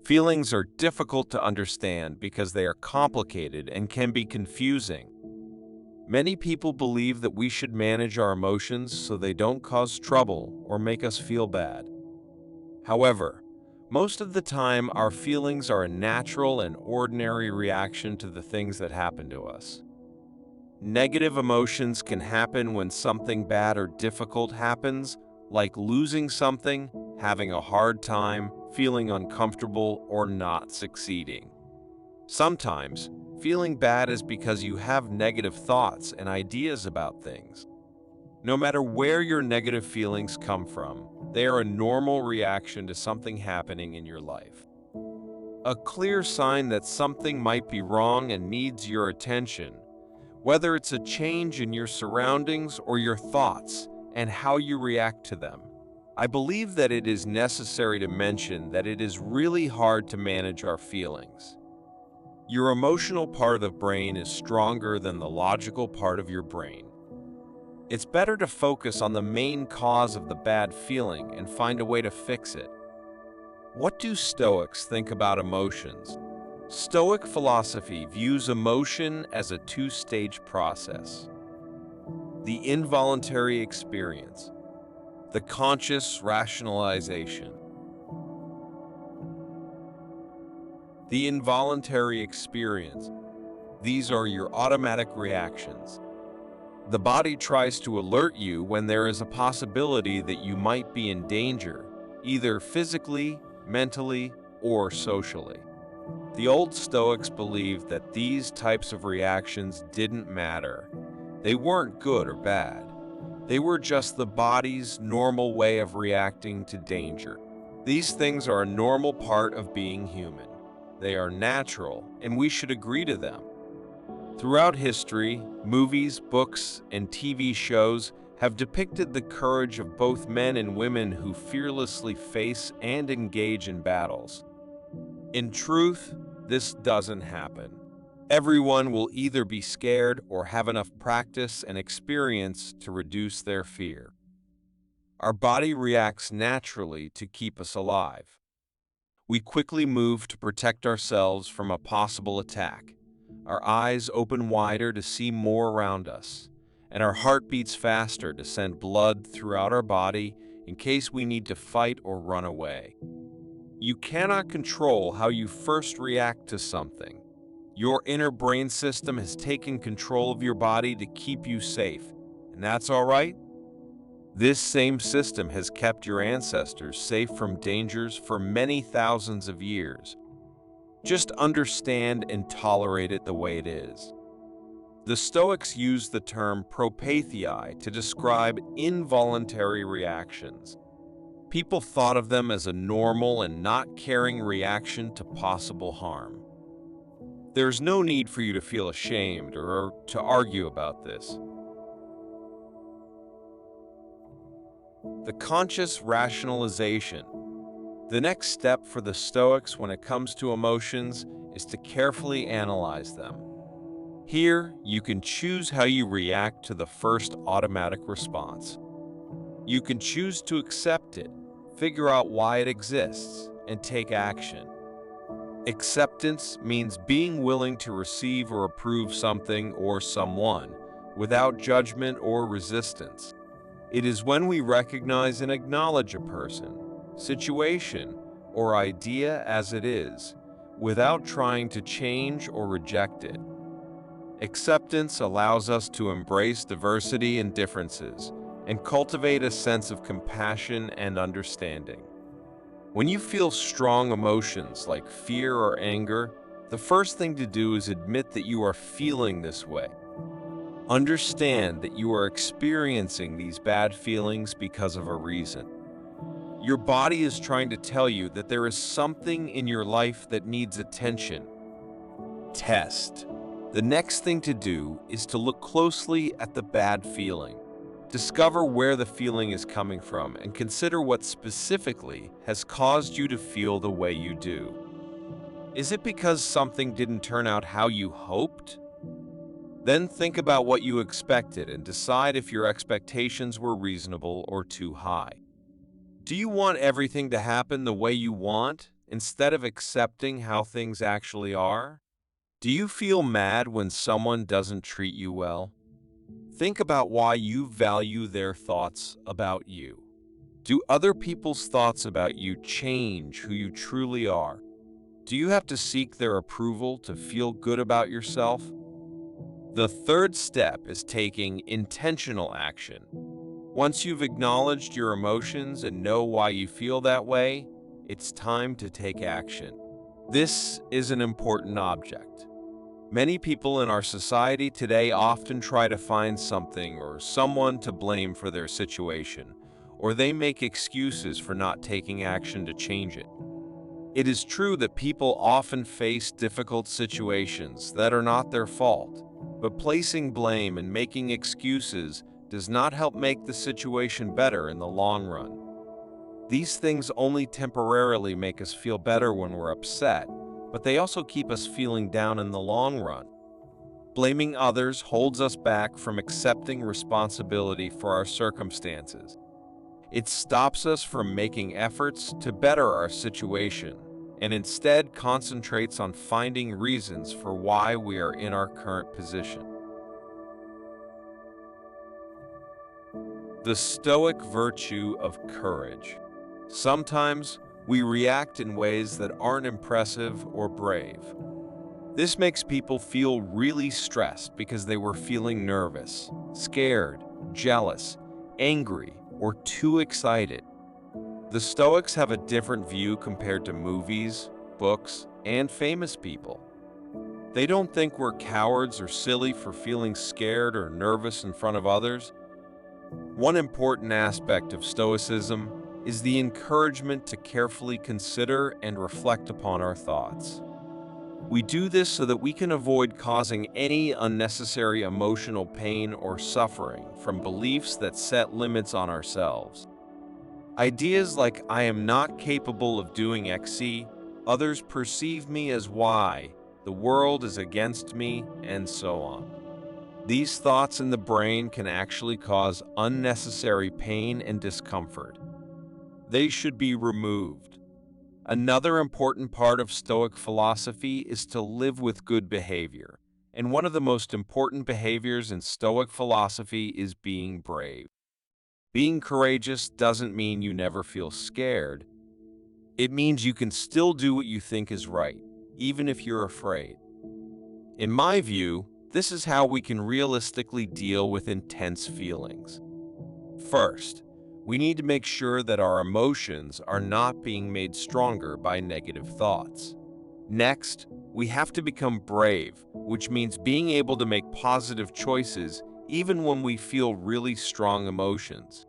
Feelings are difficult to understand because they are complicated and can be confusing. Many people believe that we should manage our emotions so they don't cause trouble or make us feel bad. However, most of the time, our feelings are a natural and ordinary reaction to the things that happen to us. Negative emotions can happen when something bad or difficult happens, like losing something, having a hard time, feeling uncomfortable, or not succeeding. Sometimes, feeling bad is because you have negative thoughts and ideas about things. No matter where your negative feelings come from, they are a normal reaction to something happening in your life. A clear sign that something might be wrong and needs your attention, whether it's a change in your surroundings or your thoughts and how you react to them. I believe that it is necessary to mention that it is really hard to manage our feelings. Your emotional part of the brain is stronger than the logical part of your brain. It's better to focus on the main cause of the bad feeling and find a way to fix it. What do Stoics think about emotions? Stoic philosophy views emotion as a two-stage process. The involuntary experience, the conscious rationalization. The involuntary experience, these are your automatic reactions. The body tries to alert you when there is a possibility that you might be in danger, either physically, mentally, or socially. The old Stoics believed that these types of reactions didn't matter. They weren't good or bad. They were just the body's normal way of reacting to danger. These things are a normal part of being human. They are natural, and we should agree to them. Throughout history, movies, books, and TV shows have depicted the courage of both men and women who fearlessly face and engage in battles. In truth, this doesn't happen. Everyone will either be scared or have enough practice and experience to reduce their fear. Our body reacts naturally to keep us alive. We quickly move to protect ourselves from a possible attack. Our eyes open wider to see more around us, and our heart beats faster to send blood throughout our body in case we need to fight or run away. You cannot control how you first react to something. Your inner brain system has taken control of your body to keep you safe, and that's all right. This same system has kept your ancestors safe from dangers for many thousands of years. Just understand and tolerate it the way it is. The Stoics use the term propathei to describe involuntary reactions. People thought of them as a normal and not caring reaction to possible harm. There's no need for you to feel ashamed or to argue about this. The conscious rationalization. The next step for the Stoics when it comes to emotions is to carefully analyze them. Here, you can choose how you react to the first automatic response. You can choose to accept it, figure out why it exists, and take action. Acceptance means being willing to receive or approve something or someone without judgment or resistance. It is when we recognize and acknowledge a person, situation, or idea as it is, without trying to change or reject it. Acceptance allows us to embrace diversity and differences and cultivate a sense of compassion and understanding. When you feel strong emotions like fear or anger, the first thing to do is admit that you are feeling this way. Understand that you are experiencing these bad feelings because of a reason. Your body is trying to tell you that there is something in your life that needs attention. Test. The next thing to do is to look closely at the bad feeling. Discover where the feeling is coming from and consider what specifically has caused you to feel the way you do. Is it because something didn't turn out how you hoped? Then think about what you expected and decide if your expectations were reasonable or too high. Do you want everything to happen the way you want instead of accepting how things actually are? Do you feel mad when someone doesn't treat you well? Think about why you value their thoughts about you. Do other people's thoughts about you change who you truly are? Do you have to seek their approval to feel good about yourself? The third step is taking intentional action. Once you've acknowledged your emotions and know why you feel that way, it's time to take action. This is an important object. Many people in our society today often try to find something or someone to blame for their situation, or they make excuses for not taking action to change it. It is true that people often face difficult situations that are not their fault, but placing blame and making excuses does not help make the situation better in the long run. These things only temporarily make us feel better when we're upset, but they also keep us feeling down in the long run. Blaming others holds us back from accepting responsibility for our circumstances. It stops us from making efforts to better our situation and instead concentrates on finding reasons for why we are in our current position. The Stoic virtue of courage. Sometimes we react in ways that aren't impressive or brave. This makes people feel really stressed because they were feeling nervous, scared, jealous, angry, or too excited. The Stoics have a different view compared to movies, books, and famous people. They don't think we're cowards or silly for feeling scared or nervous in front of others. One important aspect of Stoicism is the encouragement to carefully consider and reflect upon our thoughts. We do this so that we can avoid causing any unnecessary emotional pain or suffering from beliefs that set limits on ourselves. Ideas like "I am not capable of doing XC," "others perceive me as Y," "the world is against me," and so on. These thoughts in the brain can actually cause unnecessary pain and discomfort. They should be removed. Another important part of Stoic philosophy is to live with good behavior, and one of the most important behaviors in Stoic philosophy is being brave. Being courageous doesn't mean you never feel scared. It means you can still do what you think is right, even if you're afraid. In my view, this is how we can realistically deal with intense feelings. First, we need to make sure that our emotions are not being made stronger by negative thoughts. Next, we have to become brave, which means being able to make positive choices even when we feel really strong emotions.